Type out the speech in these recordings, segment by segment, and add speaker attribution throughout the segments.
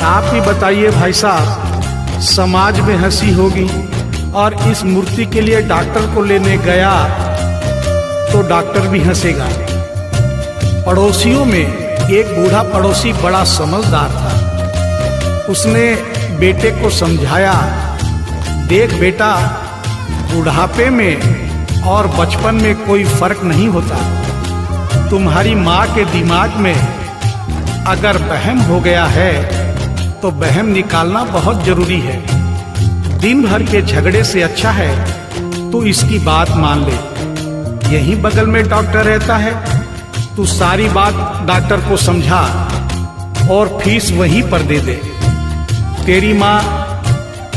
Speaker 1: आप ही बताइए भाई साहब, समाज में हंसी होगी और इस मूर्ति के लिए डॉक्टर को लेने गया तो डॉक्टर भी हंसेगा। पड़ोसियों में एक बूढ़ा पड़ोसी बड़ा समझदार था। उसने बेटे को समझाया, देख बेटा, बुढ़ापे में और बचपन में कोई फर्क नहीं होता। तुम्हारी माँ के दिमाग में अगर वहम हो गया है तो वहम निकालना बहुत जरूरी है। दिन भर के झगड़े से अच्छा है तू इसकी बात मान ले। यहीं बगल में डॉक्टर रहता है, तू सारी बात डॉक्टर को समझा और फीस वहीं पर दे दे। तेरी माँ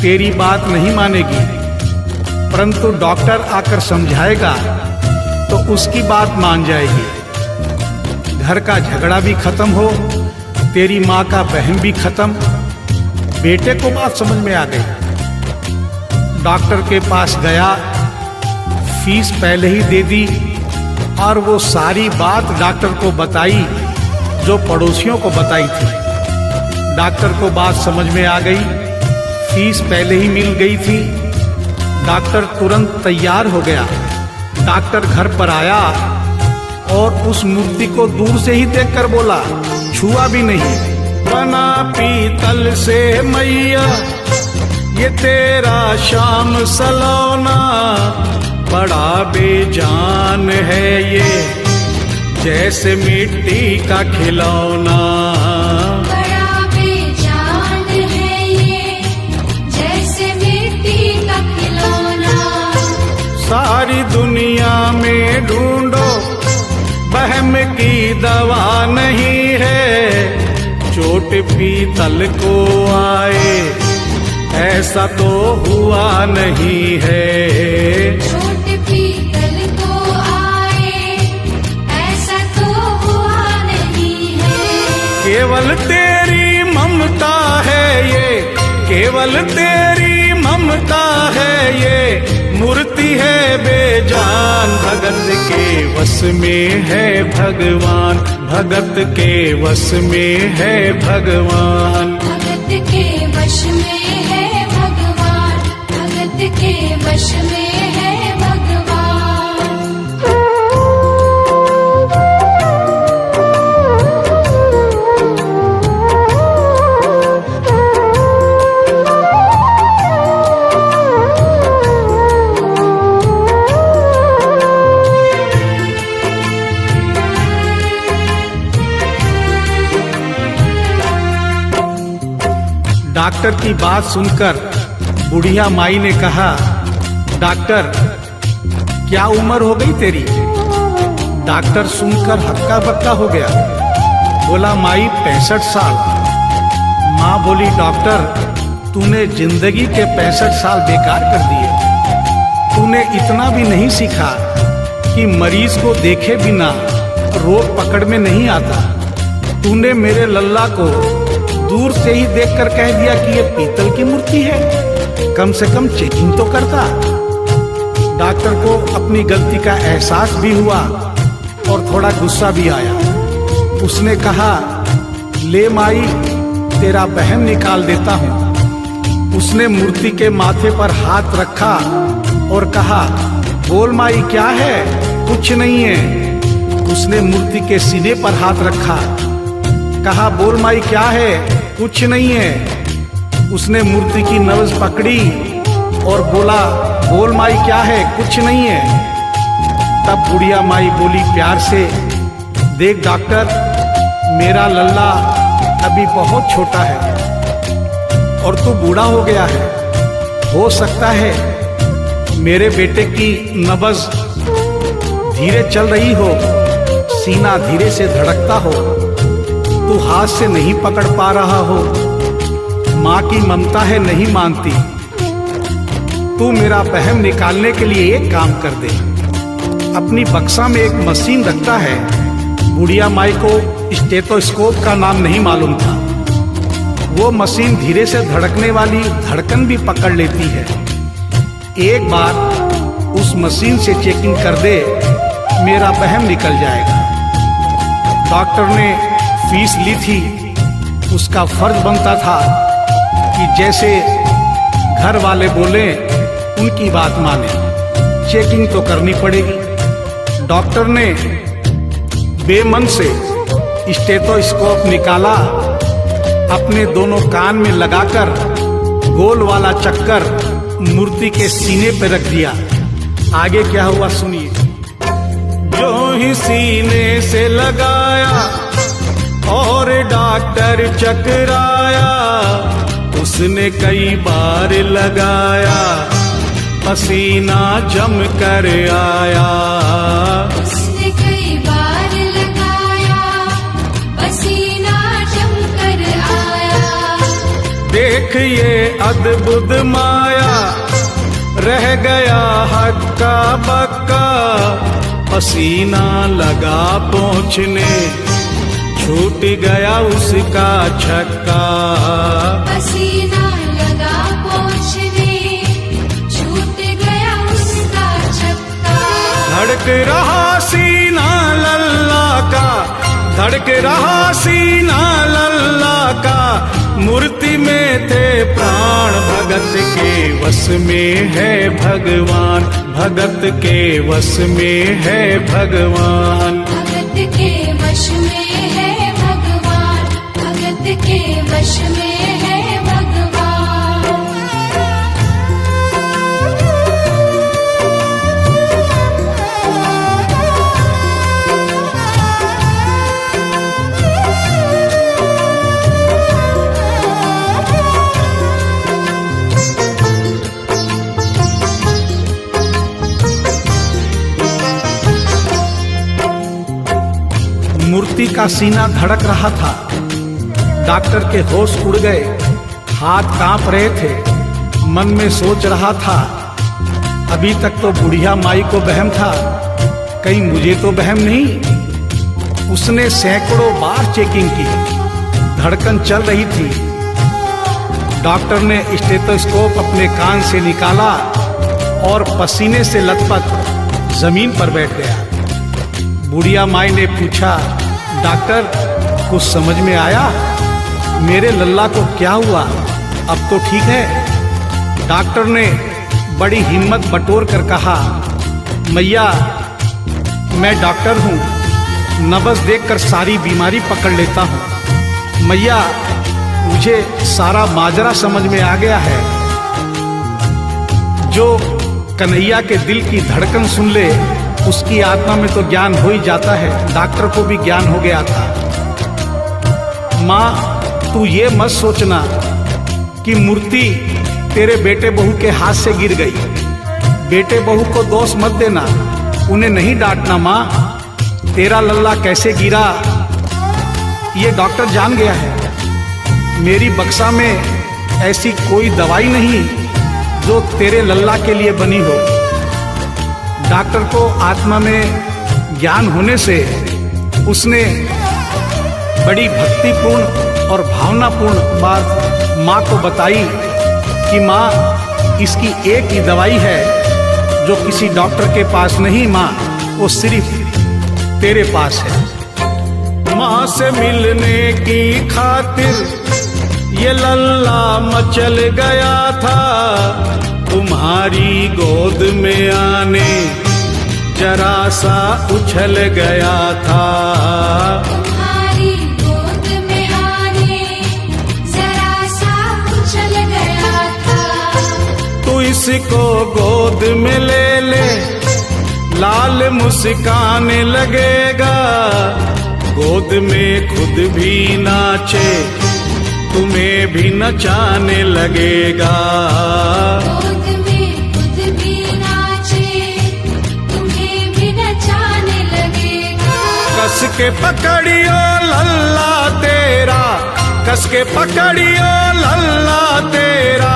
Speaker 1: तेरी बात नहीं मानेगी, परंतु डॉक्टर आकर समझाएगा तो उसकी बात मान जाएगी। घर का झगड़ा भी खत्म हो, तेरी माँ का वहम भी खत्म। बेटे को बात समझ में आ गई। डॉक्टर के पास गया, फीस पहले ही दे दी और वो सारी बात डॉक्टर को बताई जो पड़ोसियों को बताई थी। डॉक्टर को बात समझ में आ गई, फीस पहले ही मिल गई थी। डॉक्टर तुरंत तैयार हो गया। डॉक्टर घर पर आया और उस मूर्ति को दूर से ही देखकर बोला, छुआ भी नहीं। बना पीतल से मैया ये तेरा शाम सलोना, बड़ा बेजान है ये जैसे मिट्टी का खिलौना।
Speaker 2: बड़ा बेजान है ये जैसे मिट्टी का खिलौना।
Speaker 1: सारी दुनिया में ढूंढो वहम की दवा नहीं है, चोट पीतल को आए ऐसा तो हुआ नहीं है।
Speaker 2: चोट पीतल को आए ऐसा तो हुआ नहीं है।
Speaker 1: केवल तेरी ममता है ये, केवल तेरी ममता है ये, मूर्ति है बेजान। भगत के वश में है भगवान, भगत के वश में है भगवान।
Speaker 2: भगत के वश में है भगवान, भगत के वश में है भगवान।
Speaker 1: डॉक्टर की बात सुनकर बुढ़िया माई ने कहा, डॉक्टर क्या उम्र हो गई तेरी? डॉक्टर सुनकर हक्का बक्का हो गया, बोला माई 65 साल। माँ बोली, डॉक्टर तूने जिंदगी के 65 साल बेकार कर दिए। तूने इतना भी नहीं सीखा कि मरीज को देखे बिना रोग पकड़ में नहीं आता। तूने मेरे लल्ला को दूर से ही देखकर कह दिया कि ये पीतल की मूर्ति है, कम से कम चेकिंग तो करता। डॉक्टर को अपनी गलती का एहसास भी हुआ और थोड़ा गुस्सा भी आया। उसने कहा, ले माई तेरा वहम निकाल देता हूँ। उसने मूर्ति के माथे पर हाथ रखा और कहा, बोल माई क्या है? कुछ नहीं है। उसने मूर्ति के सीने पर हाथ रखा, कहा, बोल माई क्या है? कुछ नहीं है। उसने मूर्ति की नब्ज पकड़ी और बोला, बोल माई क्या है? कुछ नहीं है। तब बुढ़िया माई बोली प्यार से, देख डॉक्टर, मेरा लल्ला अभी बहुत छोटा है और तू बूढ़ा हो गया है। हो सकता है मेरे बेटे की नब्ज धीरे चल रही हो, सीना धीरे से धड़कता हो, तू हाथ से नहीं पकड़ पा रहा हो। माँ की ममता है नहीं मानती। तू मेरा वहम निकालने के लिए एक काम कर दे। अपनी बक्सा में एक मशीन रखता है। बुढ़िया माई को स्टेथोस्कोप का नाम नहीं मालूम था। वो मशीन धीरे से धड़कने वाली धड़कन भी पकड़ लेती है। एक बार उस मशीन से चेकिंग कर दे, मेरा वहम निकल जाएगा। डॉक्टर ने फीस ली थी उसका फर्ज बनता था कि जैसे घर वाले बोले उनकी बात माने। चेकिंग तो करनी पड़ेगी। डॉक्टर ने बेमन से स्टेथोस्कोप निकाला, अपने दोनों कान में लगाकर गोल वाला चक्कर मूर्ति के सीने पे रख दिया। आगे क्या हुआ सुनिए। जो ही सीने से लगाया और डॉक्टर चकराया, उसने कई बार लगाया, पसीना जम कर आया।
Speaker 2: उसने कई बार लगाया, पसीना जम कर आया।
Speaker 1: देख ये अद्भुत माया, रह गया हक्का बक्का, पसीना लगा पहुँचने, छूट गया उसका छक्का।
Speaker 2: पसीना लगा पहुँचने, छूट गया उसका छक्का।
Speaker 1: धड़क रहा सीना लल्ला का, धड़क रहा सीना लल्ला का, मूर्ति में थे प्राण, भगत के वश में है भगवान, भगत के वश में है भगवान।
Speaker 2: भगत के वश में है भगवान, भगत के वश में है भगवान।
Speaker 1: मूर्ति का सीना धड़क रहा था। डॉक्टर के होश उड़ गए, हाथ कांप रहे थे। मन में सोच रहा था, अभी तक तो बुढ़िया माई को वहम था, कहीं मुझे तो वहम नहीं। उसने सैकड़ों बार चेकिंग की, धड़कन चल रही थी। डॉक्टर ने स्टेथोस्कोप अपने कान से निकाला और पसीने से लथपथ जमीन पर बैठ गया। बुढ़िया माई ने पूछा, डॉक्टर कुछ समझ में आया? मेरे लल्ला को क्या हुआ? अब तो ठीक है। डॉक्टर ने बड़ी हिम्मत बटोर कर कहा, मैया मैं डॉक्टर हूँ, नब्ज देखकर सारी बीमारी पकड़ लेता हूँ। मैया मुझे सारा माजरा समझ में आ गया है। जो कन्हैया के दिल की धड़कन सुन ले, उसकी आत्मा में तो ज्ञान हो ही जाता है। डॉक्टर को भी ज्ञान हो गया था। माँ तू ये मत सोचना कि मूर्ति तेरे बेटे बहू के हाथ से गिर गई। बेटे बहू को दोष मत देना, उन्हें नहीं डांटना। माँ तेरा लल्ला कैसे गिरा ये डॉक्टर जान गया है। मेरी बक्सा में ऐसी कोई दवाई नहीं जो तेरे लल्ला के लिए बनी हो। डॉक्टर को आत्मा में ज्ञान होने से उसने बड़ी भक्तिपूर्ण और भावनापूर्ण बात माँ को बताई कि माँ इसकी एक ही दवाई है जो किसी डॉक्टर के पास नहीं, माँ वो सिर्फ तेरे पास है। माँ से मिलने की खातिर ये लल्ला मचल गया था, तुम्हारी गोद में आने जरा सा उछल गया था।
Speaker 2: तुम्हारी गोद में आने जरा सा उछल गया था।
Speaker 1: तू इसको गोद में ले ले, लाल मुस्काने लगेगा। गोद में खुद भी नाचे, तुम्हें भी नचाने लगेगा।
Speaker 2: गोद में खुद भी नाचे, तुम्हें भी नचाने लगेगा।
Speaker 1: कस के पकड़ियो लल्ला तेरा, कस के पकड़ियो लल्ला तेरा,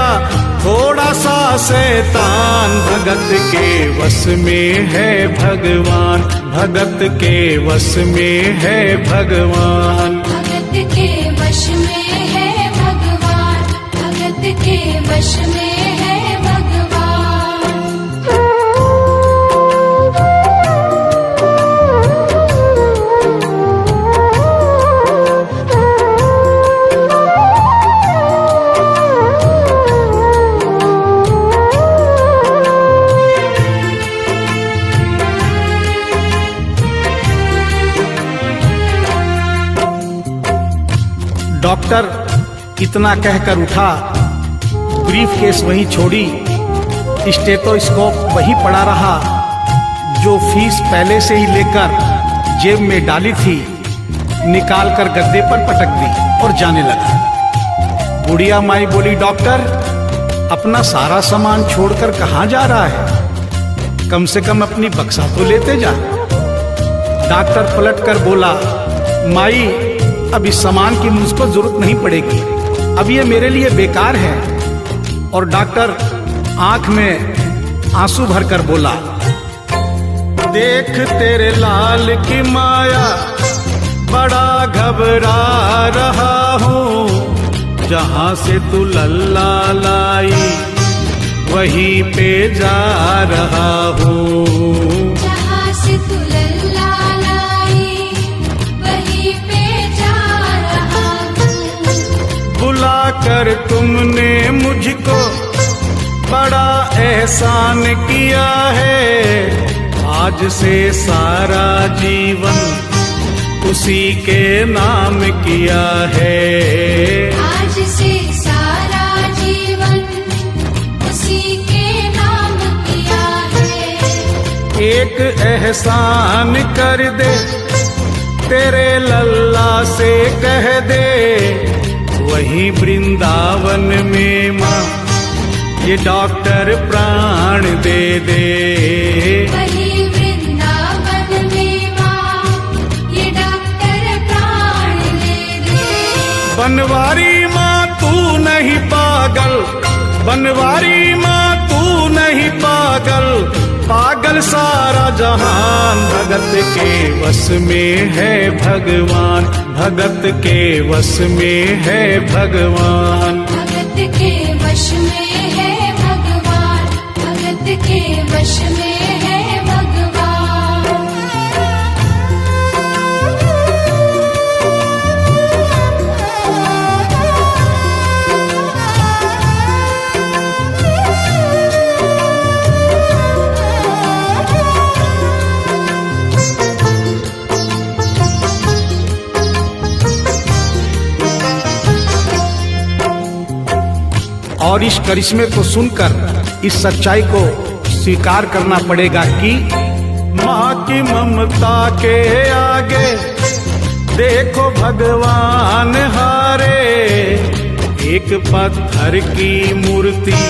Speaker 1: थोड़ा सा शैतान भगत के वश में है भगवान, भगत के वश में है भगवान।
Speaker 2: भगत के वश में है भगवान, भगत के वश में है भगवान।
Speaker 1: डॉक्टर इतना कहकर उठा, ब्रीफ केस वहीं छोड़ी, स्टेथोस्कोप वहीं पड़ा रहा जो फीस पहले से ही लेकर जेब में डाली थी, निकाल कर गद्दे पर पटक दी और जाने लगा। बुढ़िया माई बोली, डॉक्टर अपना सारा सामान छोड़कर कहाँ जा रहा है? कम से कम अपनी बक्सा तो लेते जा। डॉक्टर पलट कर बोला, माई अब इस सामान की मुझको जरूरत नहीं पड़ेगी, अब ये मेरे लिए बेकार है। और डॉक्टर आंख में आंसू भरकर बोला, देख तेरे लाल की माया, बड़ा घबरा रहा हूँ, जहाँ से तू लल्ला लाई वहीं पे जा रहा हूँ।
Speaker 2: जहाँ से तू लल्ला लाई वहीं पे जा रहा हूँ।
Speaker 1: बुला कर तुमने मुझको बड़ा एहसान किया है, आज से सारा जीवन उसी के नाम किया है।
Speaker 2: आज से सारा जीवन उसी के नाम किया है।
Speaker 1: एक एहसान कर दे, तेरे लल्ला से कह दे, वही वृंदावन में माँ ये डॉक्टर प्राण दे दे।
Speaker 2: वही वृंदावन में माँ ये डॉक्टर प्राण दे दे।
Speaker 1: बनवारी माँ तू नहीं पागल, बनवारी माँ तू नहीं पागल, पागल सारा जहान, भगत के वश में है भगवान, भगत के वश में है भगवान।
Speaker 2: भगत के वश में है भगवान, भगत के वश में है भगवान।
Speaker 1: और इस करिश्मे को सुनकर इस सच्चाई को स्वीकार करना पड़ेगा कि माँ की ममता के आगे देखो भगवान हारे। एक पत्थर की मूर्ति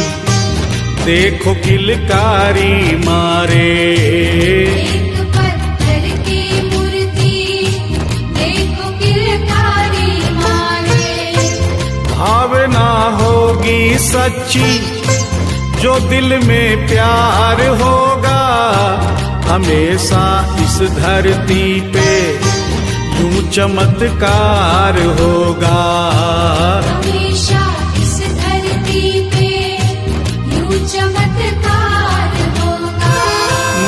Speaker 1: देखो किलकारी मारे।
Speaker 2: एक पत्थर की मूर्ति देखो किलकारी मारे।
Speaker 1: भावना होगी सच्ची जो दिल में प्यार होगा, हमेशा इस धरती पे यूं चमत्कार होगा।
Speaker 2: हमेशा इस धरती पे यूं चमत्कार होगा।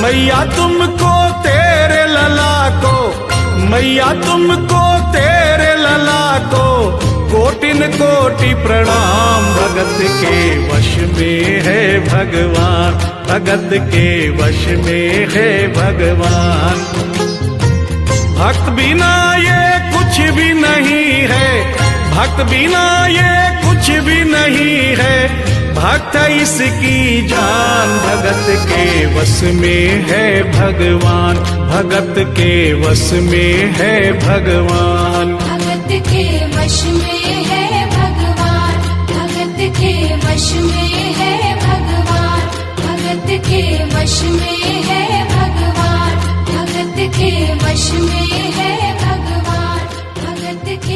Speaker 1: मैया तुमको तेरे लला को, मैया तुमको तेरे लला को कोटिन कोटि प्रणाम। भगत के वश में है भगवान, भगत के वश में है भगवान। भक्त बिना ये कुछ भी नहीं है, भक्त बिना ये कुछ भी नहीं है, भक्त इसकी जान। भगत के वश में है भगवान, भगत के वश में है भगवान।
Speaker 2: भगत के वश में है भगवान, भगत के वश में है भगवान। भगत के वश में है भगवान, भगत के वश में है भगवान।